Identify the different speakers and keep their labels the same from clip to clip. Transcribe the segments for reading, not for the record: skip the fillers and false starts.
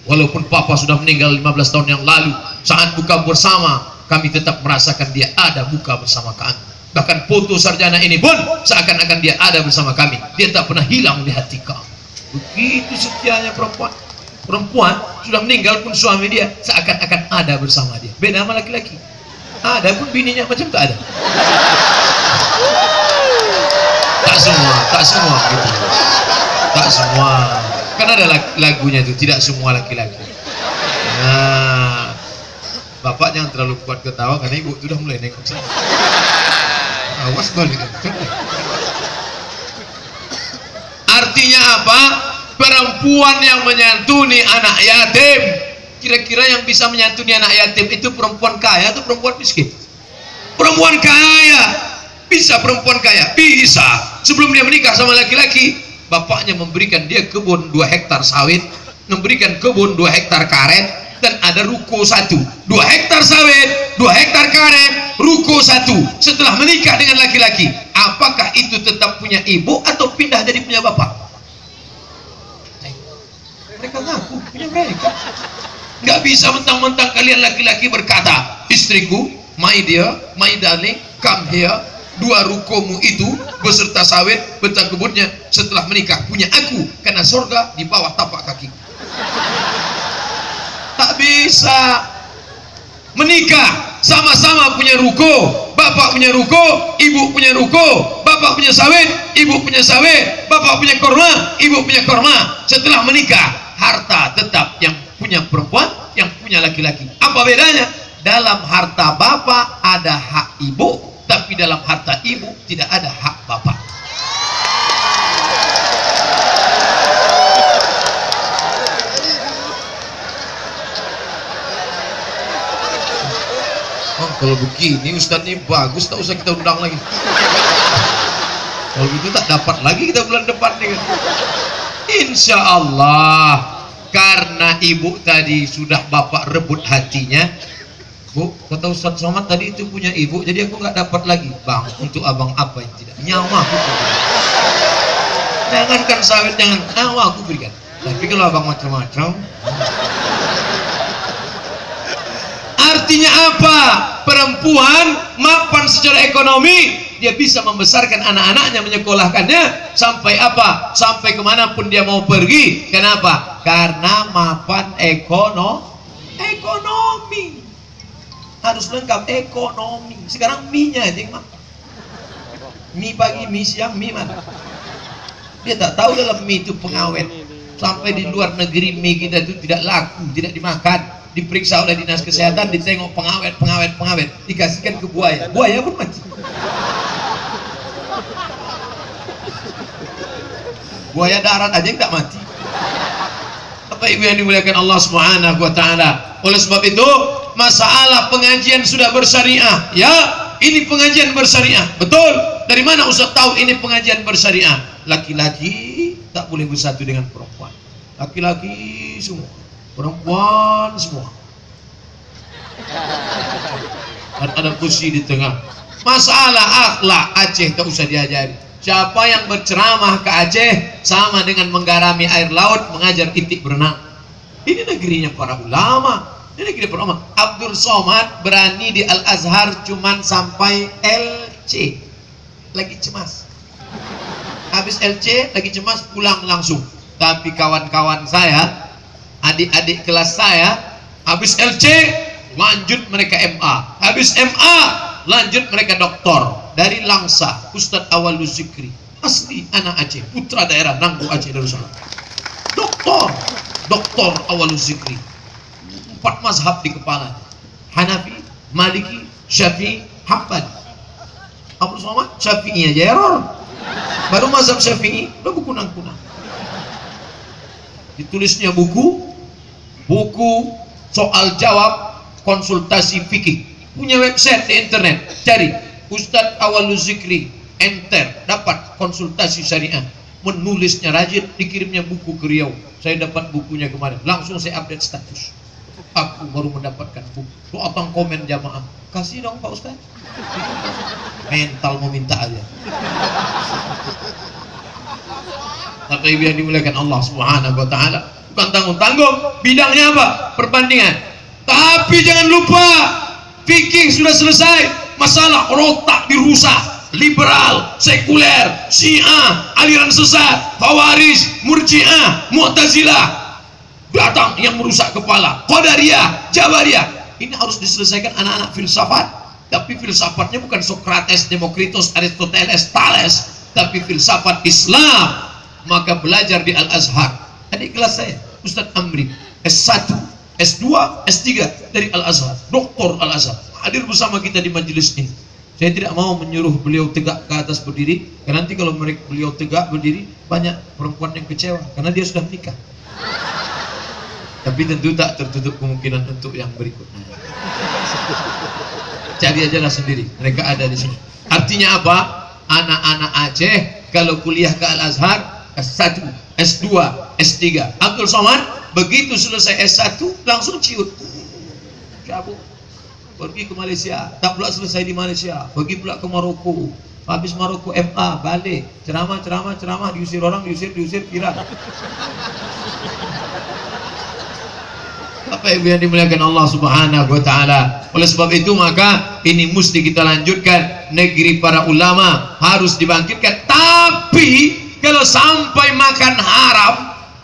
Speaker 1: Walaupun papa sudah meninggal 15 tahun yang lalu, saat buka bersama kami tetap merasakan dia ada buka bersama kami. Bahkan foto sarjana ini pun seakan-akan dia ada bersama kami. Dia tak pernah hilang di hati kami. Begitu setianya perempuan. Perempuan sudah meninggal pun suami dia seakan-akan ada bersama dia. Beda sama laki-laki. Ada pun bininya macam tak ada. Tak semua gitu. Tak semua. Kan ada lagunya itu, tidak semua laki-laki. Nah, bapak jangan terlalu kuat ketawa karena ibu sudah mulai nengok saya. Awas balik. Artinya apa? Perempuan yang menyantuni anak yatim. Kira-kira yang bisa menyantuni anak yatim itu perempuan kaya atau perempuan miskin? Perempuan kaya. Bisa perempuan kaya? Bisa. Sebelum dia menikah sama laki-laki, bapaknya memberikan dia kebun 2 hektar sawit, memberikan kebun 2 hektar karet, dan ada ruko 1. 2 hektar sawit, 2 hektar karet, ruko 1. Setelah menikah dengan laki-laki, apakah itu tetap punya ibu atau pindah jadi punya bapak? Mereka ngaku punya mereka. Nggak bisa mentang-mentang kalian laki-laki berkata, istriku, my dear, my darling, come here, 2 rukomu itu beserta sawit betang kebunnya setelah menikah punya aku, karena surga di bawah tapak kaki. Tak bisa. Menikah sama-sama punya ruko, bapak punya ruko, ibu punya ruko, bapak punya sawit, ibu punya sawit, bapak punya korma, ibu punya korma. Setelah menikah, harta tetap yang punya perempuan, yang punya laki-laki. Apa bedanya? Dalam harta bapak ada hak ibu, tapi dalam harta ibu tidak ada hak bapak. Oh, kalau begini Ustadz ini bagus, tak usah kita undang lagi. Kalau gitu tak dapat lagi kita bulan depan nih. Insya Allah, karena ibu tadi sudah bapak rebut hatinya. Bu, kata Ustadz Somad tadi itu punya ibu, jadi aku nggak dapat lagi. Bang, untuk abang apa yang tidak? Nyawa aku berikan. Jangankan sawit, jangan, nyawa aku berikan. Tapi kalau abang macam-macam, artinya apa? Perempuan mapan secara ekonomi, dia bisa membesarkan anak-anaknya, menyekolahkannya sampai apa? Sampai kemanapun dia mau pergi. Kenapa? Karena mapan ekonomi. Harus lengkap ekonomi. Sekarang mie-nya aja yang makan. Mie pagi, mie siang, mie mana? Dia tak tahu dalam mie itu pengawet. Sampai di luar negeri mie kita itu tidak laku, tidak dimakan. Diperiksa oleh dinas kesehatan, ditengok pengawet. Dikasihkan ke buaya. Buaya pun mati. Buaya darat aja tidak mati. Bapak Ibu yang dimuliakan Allah Subhanahu wa taala. Oleh sebab itu, masalah pengajian sudah bersyariah. Ya, ini pengajian bersyariah. Betul. Dari mana Ustaz tahu ini pengajian bersyariah? Laki-laki tak boleh bersatu dengan perempuan. Laki-laki semua, perempuan semua. Dan ada kursi di tengah. Masalah akhlak Aceh tak usah diajari. Siapa yang berceramah ke Aceh sama dengan menggarami air laut, mengajar itik berenang. Ini negerinya para ulama. Ini negeri para ulama. Abdul Somad berani di Al-Azhar cuman sampai LC. Lagi cemas. Habis LC lagi cemas, pulang langsung. Tapi kawan-kawan saya, adik-adik kelas saya, habis LC lanjut mereka MA. Habis MA lanjut mereka doktor. Dari Langsa, Ustadz Awaluz Zikri, asli anak Aceh, putra daerah Nanggu Aceh Darussalam. Doktor Awaluz Zikri, 4 mazhab di kepala, Hanafi, Maliki, Syafi'i, Hambali. Abdul Somad Syafi'i aja error, baru mazhab Syafi'i udah buku kunang-kunang. Ditulisnya buku soal jawab konsultasi fikih, punya website di internet, cari Ustadz Awaluz Zikri, enter, dapat konsultasi syariah. Menulisnya rajin, dikirimnya buku ke Riau. Saya dapat bukunya kemarin, langsung saya update status. Aku baru mendapatkan buku. Doang komen jamaah, kasih dong Pak Ustadz. Mental mau minta aja. Tapi yang dimuliakan Allah Subhanahu wa taala, bukan tanggung-tanggung. Bidangnya apa? Perbandingan. Tapi jangan lupa, fikih sudah selesai, masalah otak dirusak. Liberal, sekuler, Syiah, aliran sesat, Khawarij, Murji'ah, Mu'tazilah, datang yang merusak kepala. Qadariyah, Jabariyah. Ini harus diselesaikan anak-anak filsafat. Tapi filsafatnya bukan Socrates, Demokritus, Aristoteles, Thales, tapi filsafat Islam. Maka belajar di Al-Azhar. Adik kelas saya, Ustadz Amri, S1, S2, S3 dari Al-Azhar, Doktor Al-Azhar, hadir bersama kita di majelis ini. Saya tidak mau menyuruh beliau tegak ke atas berdiri, karena nanti kalau beliau tegak berdiri, banyak perempuan yang kecewa, karena dia sudah menikah. Tapi tentu tak tertutup kemungkinan untuk yang berikutnya. Cari aja lah sendiri, mereka ada di sini. Artinya apa? Anak-anak Aceh kalau kuliah ke Al-Azhar, S1, S2, S3. Abdul Somad begitu selesai S1 langsung ciut, cabut, pergi ke Malaysia. Tak pula selesai di Malaysia, pergi pula ke Maroko. Habis Maroko MA balik, ceramah, diusir orang, diusir viral. Apa yang dimuliakan Allah Subhanahu wa taala. Oleh sebab itu maka ini mesti kita lanjutkan. Negeri para ulama harus dibangkitkan. Tapi kalau sampai makan haram,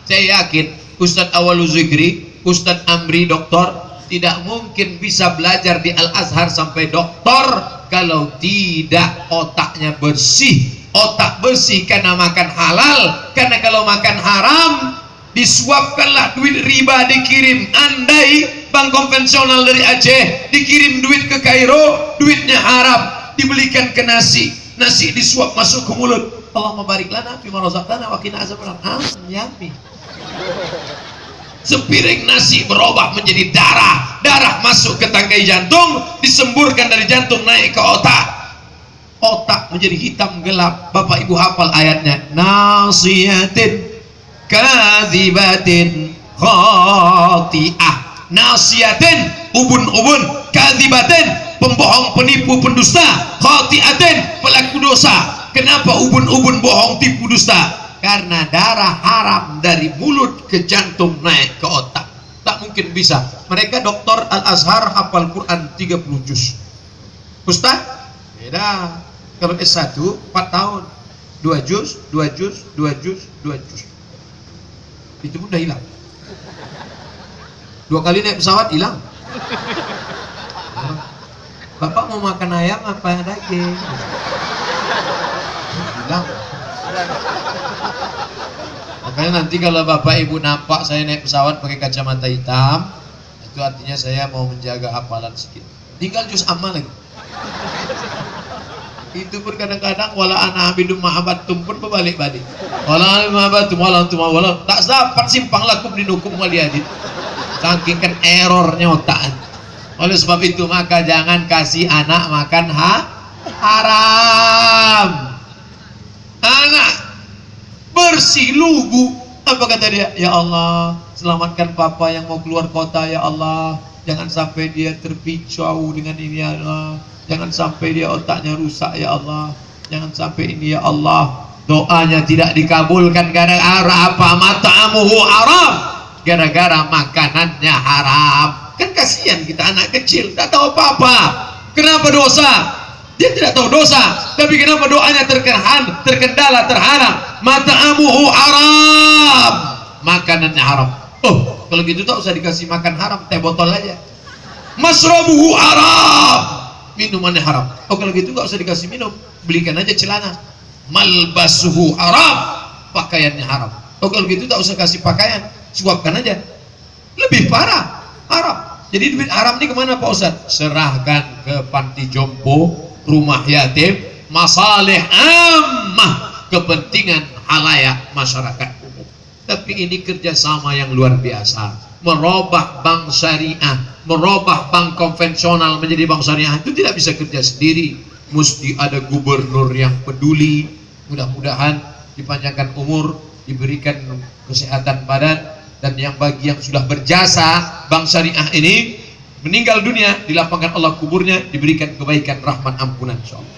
Speaker 1: saya yakin Ustadz Awalul Zikri, Ustadz Amri doktor tidak mungkin bisa belajar di Al-Azhar sampai doktor kalau tidak otaknya bersih. Otak bersih karena makan halal. Karena kalau makan haram, disuapkanlah duit riba dikirim. Andai bank konvensional dari Aceh dikirim duit ke Kairo, duitnya haram, dibelikan ke nasi, nasi disuap masuk ke mulut. Allahumma barik lana fima razaqtana wa qina azabannar. Yummy. Sepiring nasi berubah menjadi darah, darah masuk ke tangkai jantung, disemburkan dari jantung naik ke otak, otak menjadi hitam gelap. Bapak ibu hafal ayatnya, nasiyatin kadzibatin khati'ah. Nasiyatin ubun-ubun, kadzibatin pembohong, penipu, pendusta, khati'atin pelaku dosa. Kenapa ubun-ubun, bohong, tipu, dusta? Karena darah haram dari mulut ke jantung naik ke otak. Tak mungkin bisa. Mereka doktor Al-Azhar hafal Quran 30 juz. Ustaz? Beda. Kalau S1 4 tahun, 2 juz, 2 juz, 2 juz, 2 juz. Itu pun udah hilang. 2 kali naik pesawat hilang. Bapak mau makan ayam apa daging? Hilang. Makanya nanti kalau bapak ibu nampak saya naik pesawat pakai kacamata hitam, itu artinya saya mau menjaga hafalan sedikit. Tinggal juz amma lagi. Itu pun kadang-kadang wala ana abidum mahabatum pun berbalik-balik. Wala ana mahabatum wala antum wala tak dapat simpang lakum dinukum waliyadin. Saking kan errornya otak. Oleh sebab itu maka jangan kasih anak makan haram. Anak bersih lugu, apa kata dia? Ya Allah, selamatkan papa yang mau keluar kota ya Allah. Jangan sampai dia terpicau dengan ini ya Allah. Jangan sampai dia otaknya rusak ya Allah. Jangan sampai ini ya Allah. Doanya tidak dikabulkan gara-gara apa? Mata'amuhu haram, gara-gara makanannya haram. Kan kasihan kita anak kecil, tidak tahu apa-apa. Kenapa dosa? Dia tidak tahu dosa, tapi kenapa doanya terkendala, terhalang? Mata'amuhu haram, makanannya haram. Oh, kalau gitu tak usah dikasih makan haram, teh botol aja. Masrabuhu haram, minumannya haram. Oh, kalau gitu nggak usah dikasih minum, belikan aja celana. Malbasuhu haram, pakaiannya haram. Oh, kalau gitu tak usah kasih pakaian, suapkan aja. Lebih parah, haram. Jadi duit haram ini kemana Pak Ustadz? Serahkan ke panti jompo, rumah yatim, masalih ammah, kepentingan halayak masyarakat umum. Tapi ini kerjasama yang luar biasa. Merubah bank syariah, merubah bank konvensional menjadi bank syariah itu tidak bisa kerja sendiri. Mesti ada gubernur yang peduli. Mudah-mudahan dipanjangkan umur, diberikan kesehatan badan, dan yang bagi yang sudah berjasa bank syariah ini meninggal dunia, dilapangkan Allah kuburnya, diberikan kebaikan, rahmat, ampunan insyaallah.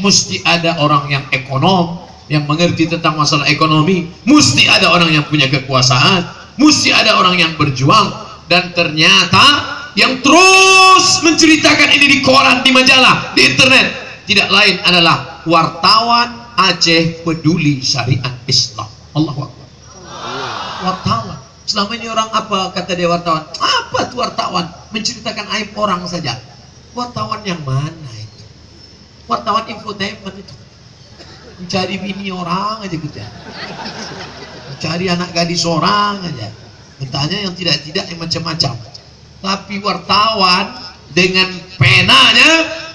Speaker 1: Mesti ada orang yang ekonom, yang mengerti tentang masalah ekonomi, mesti ada orang yang punya kekuasaan, mesti ada orang yang berjuang. Dan ternyata yang terus menceritakan ini di koran, di majalah, di internet, tidak lain adalah wartawan Aceh Peduli Syariat Islam. Allahu Akbar. Wartawan. Selama ini orang apa kata dia wartawan? Apa tuh wartawan? Menceritakan aib orang saja. Wartawan yang mana itu? Wartawan infotainment itu. Mencari bini orang aja gitu ya. Mencari anak gadis orang aja. Bertanya yang tidak-tidak, yang macam-macam. Tapi wartawan dengan penanya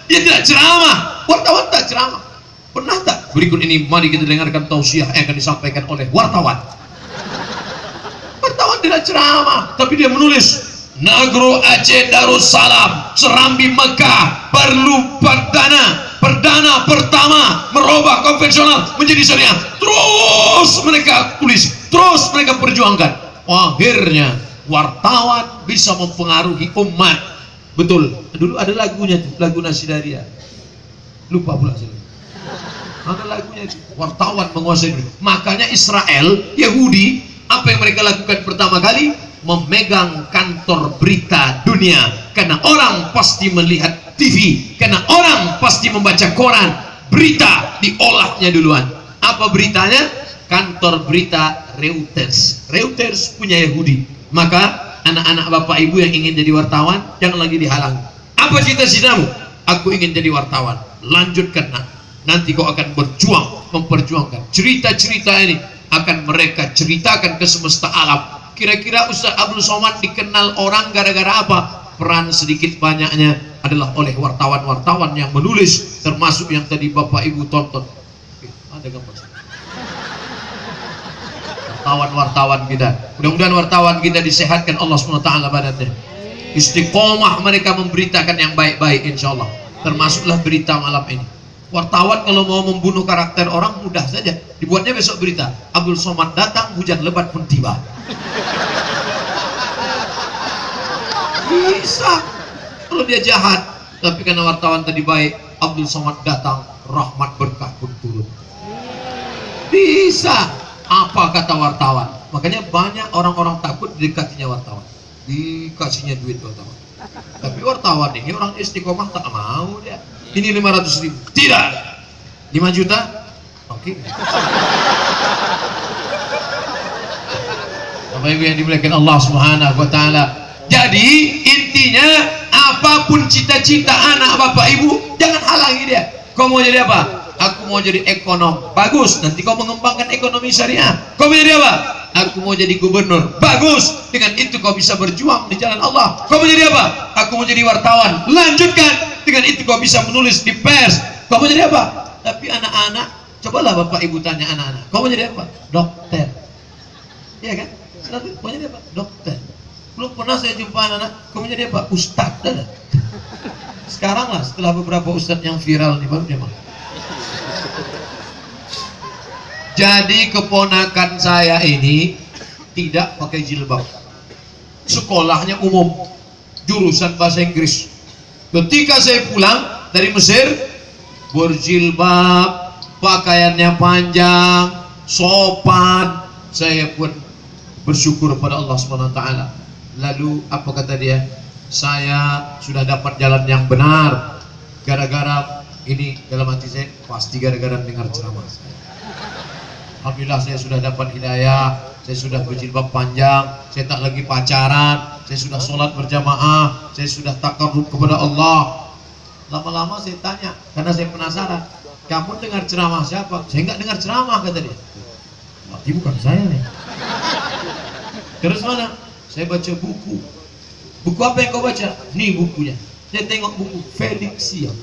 Speaker 1: dia tidak ceramah. Wartawan tak ceramah. Pernah tak? Berikut ini mari kita dengarkan tausiah yang akan disampaikan oleh wartawan. Wartawan tidak ceramah, tapi dia menulis Nagro Aceh Darussalam, Serambi Mekah perlu perdana pertama merubah konvensional menjadi syariah. Terus mereka tulis, terus mereka perjuangkan. Akhirnya wartawan bisa mempengaruhi umat. Betul. Dulu ada lagunya tuh, lagu Nasidaria. Lupa pula saya. Ada lagunya itu. Wartawan menguasai dunia. Makanya Israel, Yahudi, apa yang mereka lakukan pertama kali? Memegang kantor berita dunia. Karena orang pasti melihat TV, karena orang pasti membaca koran. Berita diolahnya duluan. Apa beritanya? Kantor berita Reuters. Reuters punya Yahudi. Maka anak-anak bapak ibu yang ingin jadi wartawan, jangan lagi dihalang. Apa cita-citamu? Aku ingin jadi wartawan. Lanjutkan nak. Nanti kau akan berjuang, memperjuangkan. Cerita-cerita ini akan mereka ceritakan ke semesta alam. Kira-kira Ustaz Abdul Somad dikenal orang gara-gara apa? Peran sedikit banyaknya adalah oleh wartawan-wartawan yang menulis, termasuk yang tadi bapak ibu tonton. Oke, ada gambar. Wartawan-wartawan kita. Mudah-mudahan wartawan kita disehatkan Allah SWT badannya. Istiqomah mereka memberitakan yang baik-baik insya Allah. Termasuklah berita malam ini. Wartawan kalau mau membunuh karakter orang mudah saja. Dibuatnya besok berita. Abdul Somad datang, hujan lebat pun tiba. Bisa. Kalau dia jahat. Tapi karena wartawan tadi baik, Abdul Somad datang, rahmat berkah pun turun. Bisa. Apa kata wartawan? Makanya banyak orang-orang takut didekatinya wartawan. Dikasihnya duit wartawan. Tapi wartawan ini orang istiqomah tak mau dia. Ini 500.000. Tidak. 5 juta? Oke. Bapak Ibu yang dimuliakan Allah Subhanahu wa taala. Jadi intinya apapun cita-cita anak Bapak Ibu, jangan halangi dia. Kau mau jadi apa? Aku mau jadi ekonom. Bagus, nanti kau mengembangkan ekonomi syariah. Kau mau jadi apa? Aku mau jadi gubernur. Bagus, dengan itu kau bisa berjuang di jalan Allah. Kau mau jadi apa? Aku mau jadi wartawan. Lanjutkan, dengan itu kau bisa menulis di pers. Kau mau jadi apa? Tapi anak-anak, cobalah Bapak Ibu tanya anak-anak, kau mau jadi apa? Dokter. Iya kan? Kau mau jadi apa? Dokter. Belum pernah saya jumpa anak-anak, kau mau jadi apa? Ustadz. Sekarang lah, setelah beberapa ustadz yang viral nih, baru dia mau. Jadi keponakan saya ini tidak pakai jilbab. Sekolahnya umum, jurusan bahasa Inggris. Ketika saya pulang dari Mesir, berjilbab, pakaiannya panjang, sopan. Saya pun bersyukur pada Allah SWT. Lalu apa kata dia? Saya sudah dapat jalan yang benar. Gara-gara ini, dalam hati saya pasti gara-gara dengar ceramah saya. Alhamdulillah saya sudah dapat hidayah, saya sudah berjilbab panjang, saya tak lagi pacaran, saya sudah sholat berjamaah, saya sudah takarrub kepada Allah. Lama-lama saya tanya, karena saya penasaran, kamu dengar ceramah siapa? Saya enggak dengar ceramah, kata dia. Berarti bukan saya nih. Terus mana? Saya baca buku. Buku apa yang kau baca? Nih bukunya. Saya tengok buku Felix Siap.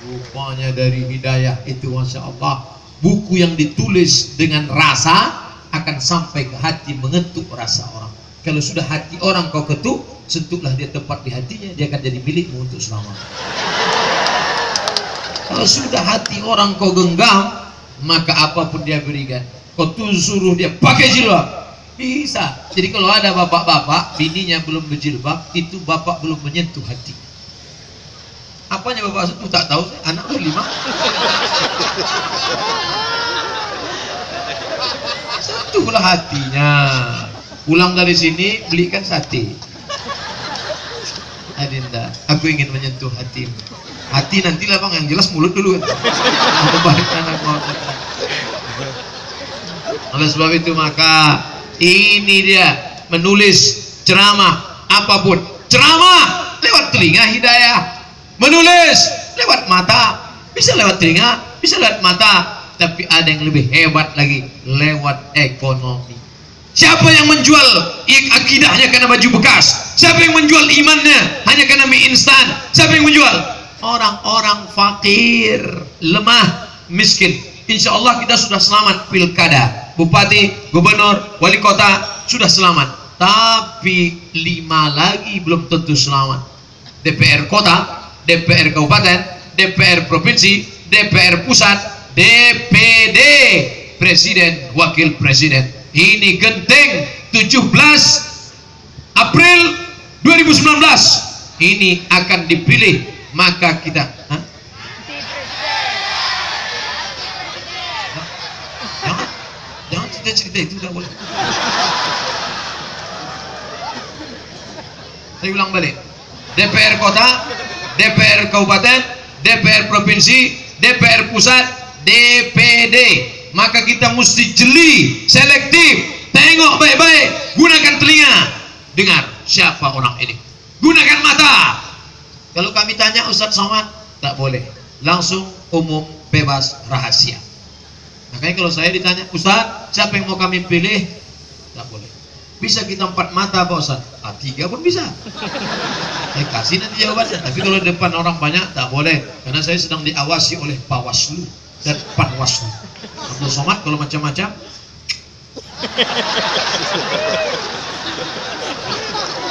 Speaker 1: Rupanya dari hidayah itu, Masya Allah, buku yang ditulis dengan rasa akan sampai ke hati, mengetuk rasa orang. Kalau sudah hati orang kau ketuk, sentuhlah dia tepat di hatinya, dia akan jadi milikmu untuk selamanya. Kalau sudah hati orang kau genggam, maka apapun dia berikan. Kau tuh suruh dia pakai jilbab, bisa. Jadi kalau ada bapak-bapak bininya belum berjilbab, itu bapak belum menyentuh hati. Apanya Bapak maksud? Tak tahu saya, anak 5. Satu pula hatinya. Pulang dari sini belikan sate. Adinda, aku ingin menyentuh hatimu. Hati nantilah bang, yang jelas mulut dulu kan. Oleh sebab itu maka ini dia menulis ceramah apapun. Ceramah lewat telinga hidayah, menulis lewat mata, bisa lewat telinga, bisa lewat mata, tapi ada yang lebih hebat lagi, lewat ekonomi. Siapa yang menjual akidahnya karena baju bekas? Siapa yang menjual imannya hanya karena mie instan? Siapa yang menjual? Orang-orang fakir, lemah, miskin. Insya Allah kita sudah selamat pilkada. Bupati, gubernur, wali kota sudah selamat. Tapi 5 lagi belum tentu selamat. DPR kota, DPR kabupaten, DPR provinsi, DPR pusat, DPD, presiden, wakil presiden. Ini genting 17 April 2019 ini akan dipilih, maka kita jangan cerita-cerita itu, tidak boleh. Saya ulang balik. DPR kota, DPR kabupaten, DPR provinsi, DPR pusat, DPD. Maka kita mesti jeli, selektif, tengok baik-baik, gunakan telinga, dengar siapa orang ini, gunakan mata. Kalau kami tanya Ustadz Somad, tak boleh, langsung umum, bebas, rahasia. Makanya kalau saya ditanya, Ustadz siapa yang mau kami pilih, tak boleh. Bisa kita 4 mata Pak Ustadz, 3 pun bisa. Saya kasih nanti jawabannya. Tapi kalau di depan orang banyak tak boleh, karena saya sedang diawasi oleh Bawaslu dan Panwaslu. Abdul Somad kalau macam-macam.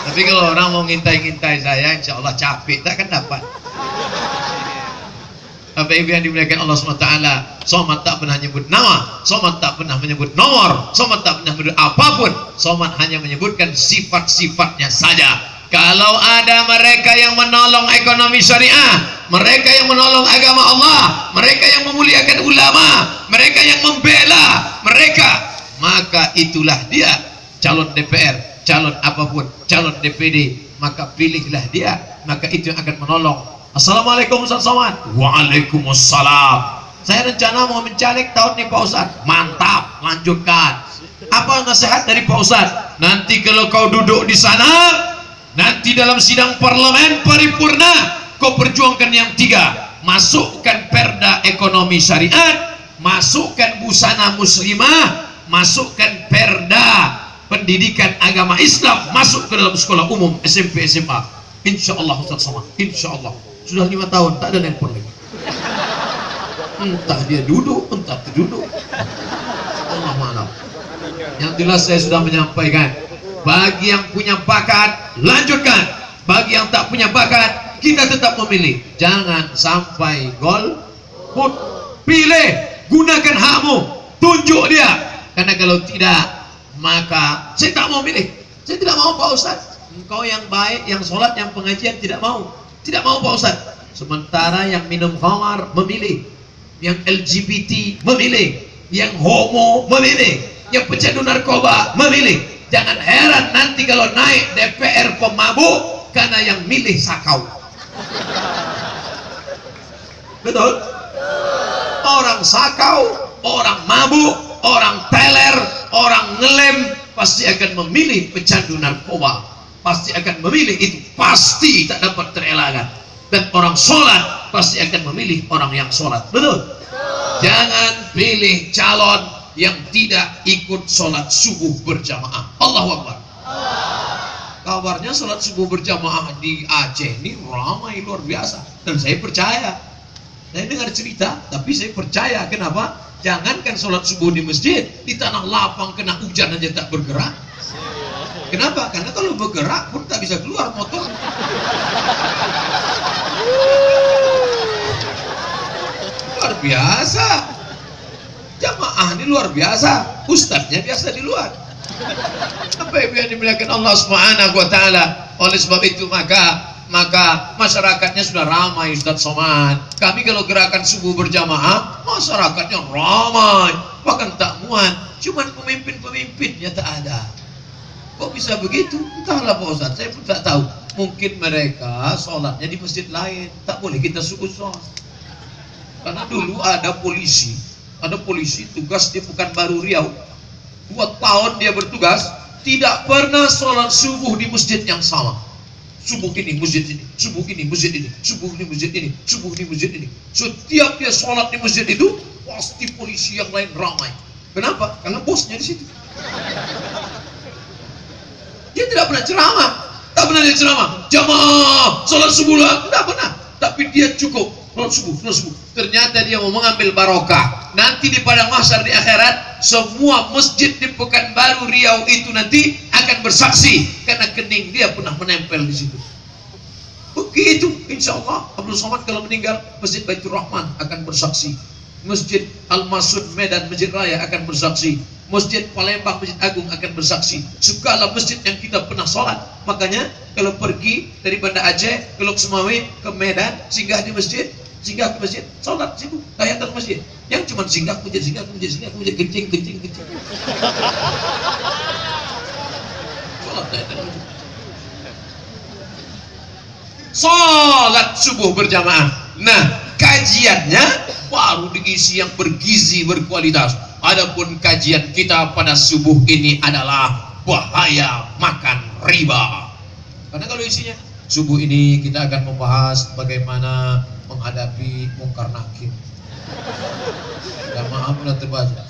Speaker 1: Tapi kalau orang mau ngintai-ngintai saya, insya Allah capek, tak akan dapat. Bapak Ibu yang dimuliakan Allah SWT, Somad tak pernah menyebut nama, Somad tak pernah menyebut nomor, Somad tak pernah menyebut apapun. Somad hanya menyebutkan sifat-sifatnya saja. Kalau ada mereka yang menolong ekonomi syariah, mereka yang menolong agama Allah, mereka yang memuliakan ulama, mereka yang membela mereka, maka itulah dia calon DPR, calon apapun, calon DPD, maka pilihlah dia, maka itu yang akan menolong. Assalamualaikum Ustaz Somad. Waalaikumsalam. Saya rencana mau mencalek tahun ini Pak Ustaz. Mantap, lanjutkan. Apa nasihat dari Pak Ustaz? Nanti kalau kau duduk di sana, nanti dalam sidang parlemen paripurna, kau perjuangkan yang 3. Masukkan perda ekonomi syariat, masukkan busana muslimah, masukkan perda pendidikan agama Islam, masuk ke dalam sekolah umum SMP SMA. Insya Allah Ustaz Somad, insya Allah. Sudah 5 tahun tak ada nelpon lagi. Entah dia duduk, entah terduduk. Allah maaf. Yang jelas saya sudah menyampaikan, bagi yang punya bakat lanjutkan, bagi yang tak punya bakat kita tetap memilih. Jangan sampai golput. Pilih, gunakan hakmu, tunjuk dia. Karena kalau tidak, maka saya tak mau pilih. Saya tidak mau Pak Ustaz. Engkau yang baik, yang sholat, yang pengajian tidak mau. Tidak mau Pak Ustaz. Sementara yang minum khamar memilih, yang LGBT memilih, yang homo memilih, yang pecandu narkoba memilih. Jangan heran nanti kalau naik DPR pemabuk karena yang milih sakau. Betul? Orang sakau, orang mabuk, orang teler, orang ngelem pasti akan memilih pecandu narkoba. Pasti akan memilih itu, pasti tak dapat terelakkan. Dan orang sholat pasti akan memilih orang yang sholat. Betul? Jangan pilih calon yang tidak ikut sholat subuh berjamaah. Allahu Akbar. Kabarnya sholat subuh berjamaah di Aceh ini ramai luar biasa. Dan saya percaya. Saya dengar cerita, tapi saya percaya. Kenapa? Jangankan sholat subuh di masjid, di tanah lapang kena hujan aja tak bergerak. Kenapa? Karena kalau bergerak pun tak bisa keluar motor. Luar biasa. Jamaah ini luar biasa. Ustadznya biasa di luar. Apa yang dimuliakan Allah Subhanahu wa taala. Oleh sebab itu maka maka masyarakatnya sudah ramai Ustaz Somad. Kami kalau gerakan subuh berjamaah, masyarakatnya ramai, bahkan tak muat. Cuman pemimpin-pemimpinnya tak ada. Kok bisa begitu? Entahlah Pak Ustaz, saya pun tak tahu. Mungkin mereka sholatnya di masjid lain, tak boleh kita subuh. Karena dulu ada polisi tugas di Pekanbaru Riau, 2 tahun dia bertugas, tidak pernah sholat subuh di masjid yang sama. Subuh ini masjid ini, subuh ini masjid ini, subuh ini masjid ini, subuh ini masjid ini. Setiap dia sholat di masjid itu, pasti polisi yang lain ramai. Kenapa? Karena bosnya di situ. Dia tidak pernah ceramah, tak pernah dia ceramah. Jamaah sholat subuh lah, tidak pernah. Tapi dia cukup sholat subuh. Ternyata dia mau mengambil barokah. Nanti di padang mahsyar di akhirat, semua masjid di Pekanbaru Riau itu nanti akan bersaksi karena kening dia pernah menempel di situ. Begitu, insya Allah Abdul Somad kalau meninggal, Masjid Baitur Rahman akan bersaksi. Masjid Al-Masud Medan Masjid Raya akan bersaksi. Masjid Palembang Masjid Agung akan bersaksi. Segala masjid yang kita pernah sholat. Makanya kalau pergi dari Banda Aceh ke Lok Sumawi ke Medan, singgah ke masjid, sholat situ, tahiyatan masjid. Yang cuma singgah ke masjid, kencing. Sholat tahiyatan masjid. Sholat subuh berjamaah. Nah, kajiannya baru diisi yang bergizi, berkualitas. Adapun kajian kita pada subuh ini adalah bahaya makan riba. Karena kalau isinya subuh ini kita akan membahas bagaimana menghadapi mungkar nakir. Maaf sudah terbaca.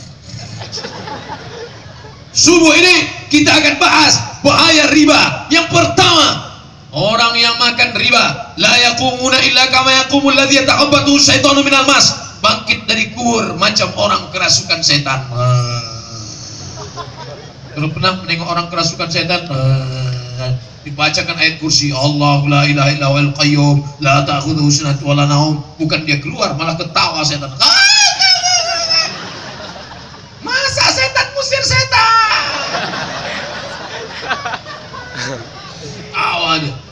Speaker 1: Subuh ini kita akan bahas bahaya riba. Yang pertama, orang yang makan riba la yaqumuna illa kama yaqumul ladzi yata'abbatu syaitanu minal mas. Bangkit dari kubur macam orang kerasukan setan. Kalau pernah menengok orang kerasukan setan, dibacakan ayat kursi, Allahu la ilaha illa huwal qayyum la ta'khudhuhu sinatun wa la naum. Bukan dia keluar, malah ketawa setan. Masa setan musir setan? Awalnya.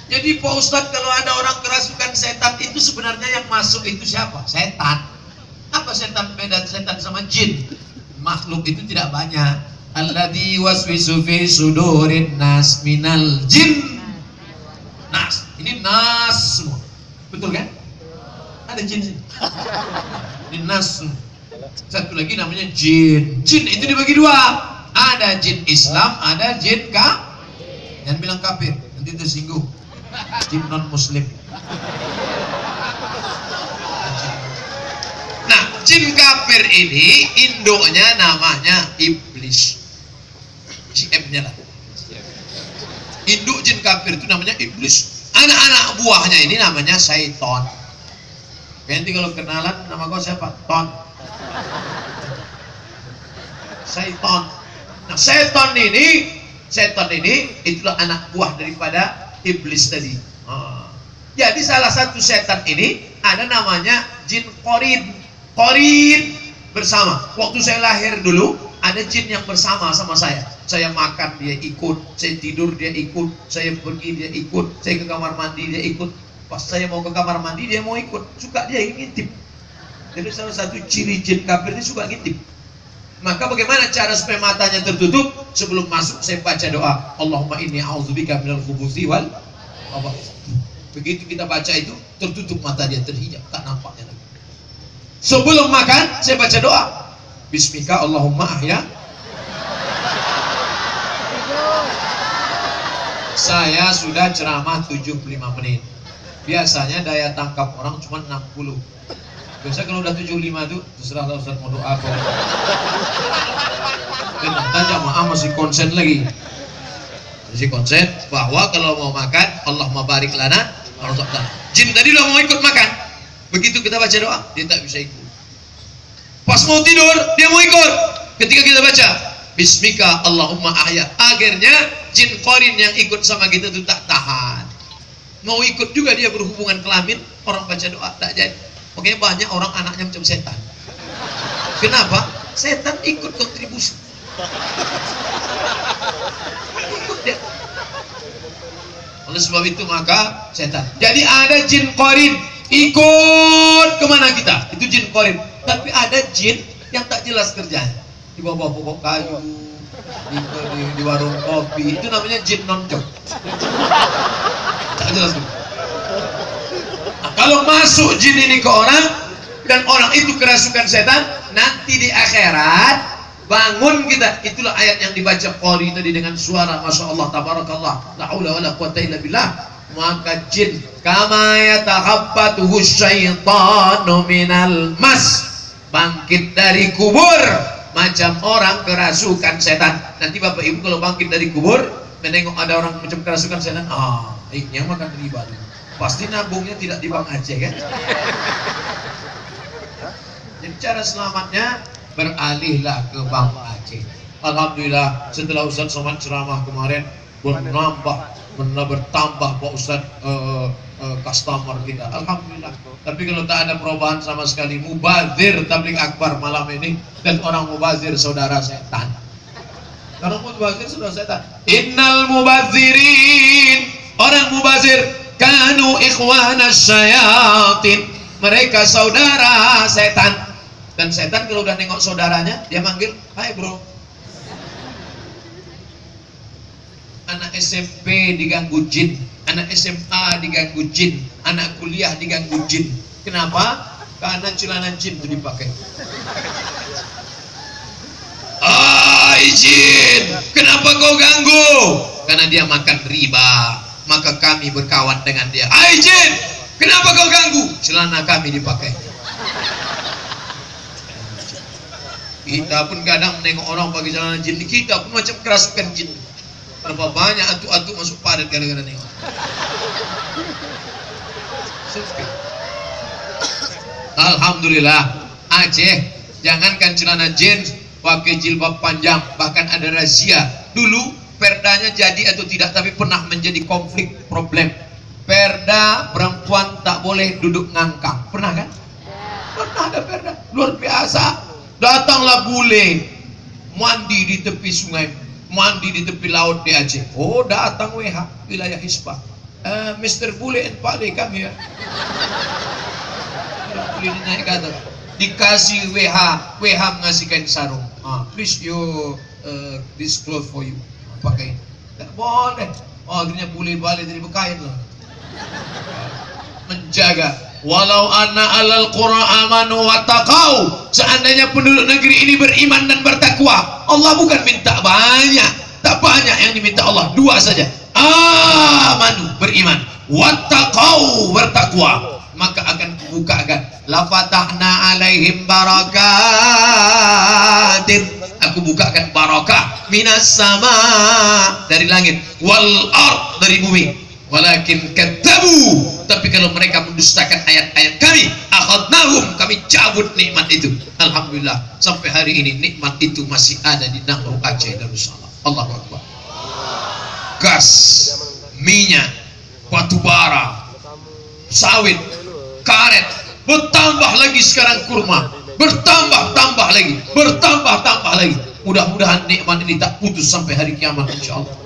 Speaker 1: Jadi Pak Ustadz, kalau ada orang kerasukan setan itu sebenarnya yang masuk itu siapa? Setan. Apa setan? Beda setan sama jin. Makhluk itu tidak banyak. Alladzi waswisu fi sudurin nas minal jin. Nas. Ini nas semua. Betul kan? Ada jin sini. Ini nas semua. Satu lagi namanya jin. Jin itu dibagi 2. Ada jin Islam, ada jin kafir. Jangan bilang kafir, nanti tersinggung. Jin non muslim. Nah, jin kafir ini induknya namanya iblis. JM-nya lah. Induk jin kafir itu namanya iblis. Anak-anak buahnya ini namanya syaiton. Nanti kalau kenalan nama kau siapa? Ton. Syaiton. Nah, setan ini itulah anak buah daripada iblis tadi. Jadi salah satu setan ini ada namanya jin qarin. Qarin bersama. Waktu saya lahir dulu ada jin yang bersama sama saya. Saya makan dia ikut, saya tidur dia ikut, saya pergi dia ikut, saya ke kamar mandi dia ikut. Pas saya mau ke kamar mandi dia mau ikut. Suka dia ngintip. Jadi salah satu ciri jin kafir ini suka ngintip. Maka bagaimana cara supaya matanya tertutup? Sebelum masuk saya baca doa, Allahumma inni a'udzubika minal khubuthi wal khaba'ith. Begitu kita baca itu, tertutup mata dia, terhijab, tak nampaknya lagi. Sebelum makan saya baca doa, Bismika Allahumma ahya. Saya sudah ceramah 75 menit. Biasanya daya tangkap orang cuma 60. Biasa kalau udah 75 itu terserah Ustaz mau doa apa. Ternyata jamaah masih konsen lagi. Masih konsen bahwa kalau mau makan Allah mabarik lana. Jin tadi udah mau ikut makan. Begitu kita baca doa, dia tak bisa ikut. Pas mau tidur, dia mau ikut. Ketika kita baca Bismika Allahumma ahya, akhirnya jin qarin yang ikut sama kita itu tak tahan. Mau ikut juga dia berhubungan kelamin, orang baca doa tak jadi. Pokoknya banyak orang anaknya macam setan. Kenapa? Setan ikut kontribusi. Ikut dia. Oleh sebab itu maka setan. Jadi ada jin qarin ikut kemana kita, itu jin qarin. Tapi ada jin yang tak jelas kerjanya, di bawah pokok kayu, di warung kopi, itu namanya jin nonjok. Tak jelas. Nah, kalau masuk jin ini ke orang dan orang itu kerasukan setan, nanti di akhirat bangun kita. Itulah ayat yang dibaca qari tadi dengan suara masya Allah tabarakallah la haula wala quwata illa billah. Maka jin kama yatakhabbatuhu syaitanu minal mas, bangkit dari kubur macam orang kerasukan setan. Nanti Bapak Ibu kalau bangkit dari kubur menengok ada orang macam kerasukan setan, yang makan riba pasti nabungnya tidak di Bank Aceh kan. Jadi cara selamatnya beralihlah ke Bank Aceh. Alhamdulillah setelah Ustaz Somad ceramah kemarin bertambah Pak Ustaz customer kita. Alhamdulillah. Tapi kalau tak ada perubahan sama sekali, mubazir tabligh akbar malam ini, dan orang mubazir saudara setan. Orang mubazir saudara setan. Innal mubazirin, orang mubazir kanu ikhwanas syayatin, mereka saudara setan. Dan setan kalau udah nengok saudaranya, dia manggil, hai bro. Anak SMP diganggu jin, anak SMA diganggu jin, anak kuliah diganggu jin. Kenapa? Karena celana jin itu dipakai. Jin, kenapa kau ganggu? Karena dia makan riba, maka kami berkawan dengan dia. Jin, kenapa kau ganggu? Celana kami dipakai. Kita pun kadang menengok orang pakai celana jin, kita pun macam kerasukan jin. Berapa banyak atu-atu masuk padat gara-gara nengok. Alhamdulillah, Aceh jangankan celana jeans, pakai jilbab panjang, bahkan ada razia. Dulu perdanya jadi atau tidak, tapi pernah menjadi konflik problem. Perda perempuan tak boleh duduk ngangkang, pernah kan? Pernah ada perda, luar biasa. Datanglah bule mandi di tepi sungai, mandi di tepi laut di Aceh. Oh, datang WH wilayah Hisbah. Mr. Bule and Pak De kami ya. Bule naik ke atas. Dikasih WH mengasihkan sarung. Please you this cloth for you. Pakai. Tak boleh. Akhirnya bule balik dari bekain lah. Menjaga. Walau anna alal qura amanu wa taqau, seandainya penduduk negeri ini beriman dan bertakwa, Allah bukan minta banyak, tak banyak yang diminta Allah, dua saja. Amanu, beriman, wa taqau, bertakwa, maka akan kubukakan la fatahna alaihim barakatin, aku bukakan barakah minas sama, dari langit, wal ard, dari bumi. Walakin kadzabu, tapi kalau mereka mendustakan ayat-ayat kami, akhadnahum, kami cabut nikmat itu. Alhamdulillah sampai hari ini nikmat itu masih ada di Nahru Aceh Darussalam. Allahu Akbar. Gas, minyak, batu bara, sawit, karet, bertambah lagi sekarang kurma, bertambah lagi, bertambah lagi. Mudah-mudahan nikmat ini tak putus sampai hari kiamat insyaallah.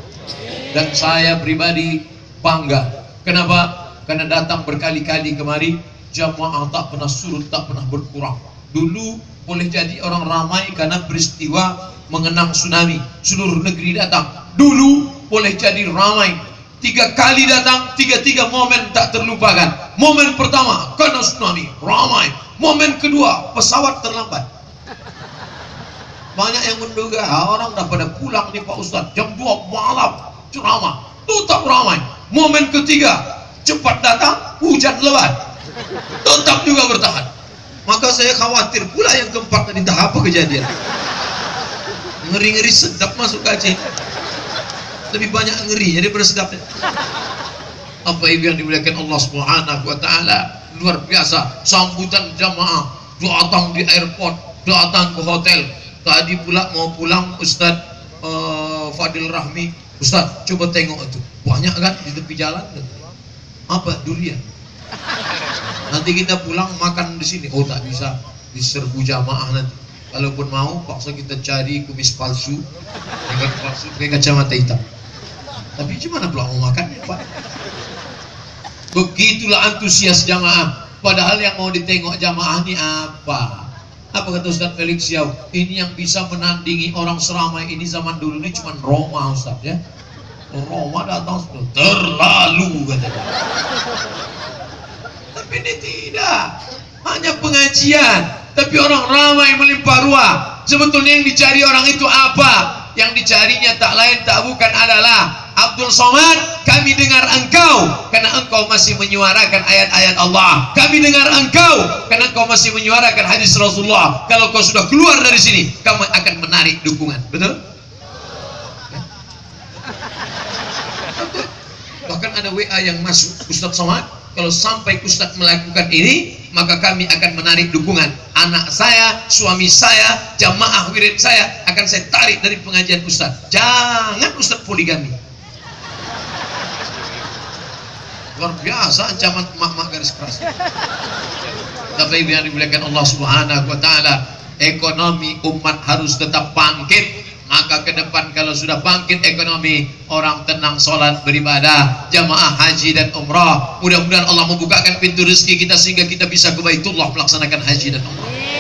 Speaker 1: Dan saya pribadi bangga. Kenapa? Karena datang berkali-kali kemari, jamaah tak pernah surut, tak pernah berkurang. Dulu boleh jadi orang ramai karena peristiwa mengenang tsunami, seluruh negeri datang. Dulu boleh jadi ramai, 3 kali datang, 3 momen tak terlupakan. Momen pertama karena tsunami, ramai. Momen kedua, pesawat terlambat. Banyak yang menduga orang dah pada pulang nih Pak Ustadz, jam 2 malam ceramah, tetap ramai. Momen ketiga, cepat datang, hujan lebat, tetap juga bertahan. Maka saya khawatir pula yang keempat tadi, entah apa kejadian. Ngeri-ngeri sedap masuk ke Aceh. Lebih banyak ngeri daripada sedapnya. Apa ibu yang dimuliakan Allah Subhanahu wa taala, luar biasa sambutan jamaah, datang di airport, datang ke hotel. Tadi pula mau pulang Ustaz Fadil Rahmi, Ustaz coba tengok itu, banyak kan di tepi jalan. Apa durian? Nanti kita pulang makan di sini. Oh tak bisa, diserbu jamaah nanti. Kalaupun mau paksa kita cari kumis palsu, dengan palsu, pakai kacamata hitam. Tapi gimana pula mau makannya, Pak? Begitulah antusias jamaah. Padahal yang mau ditengok jamaah ini apa? Apa kata Ustaz Felix Yau? Ini yang bisa menandingi orang seramai ini zaman dulu ini cuma Roma, Ustaz ya. Roma datang terlalu katanya. Tapi ini tidak, hanya pengajian. Tapi orang ramai melimpah ruah. Sebetulnya yang dicari orang itu apa? Yang dicarinya tak lain tak bukan adalah Abdul Somad, kami dengar engkau karena engkau masih menyuarakan ayat-ayat Allah. Kami dengar engkau karena engkau masih menyuarakan hadis Rasulullah. Kalau kau sudah keluar dari sini, kamu akan menarik dukungan. Betul? Bahkan ada WA yang masuk, Ustadz Somad, kalau sampai Ustadz melakukan ini, maka kami akan menarik dukungan. Anak saya, suami saya, jamaah wirid saya akan saya tarik dari pengajian Ustadz. Jangan Ustadz poligami. Luar biasa ancaman emak-emak garis keras. Tapi biar dimuliakan Allah Subhanahu wa taala, ekonomi umat harus tetap bangkit. Maka ke depan kalau sudah bangkit ekonomi, orang tenang sholat beribadah, jamaah haji dan umrah. Mudah-mudahan Allah membukakan pintu rezeki kita sehingga kita bisa ke Baitullah melaksanakan haji dan umrah.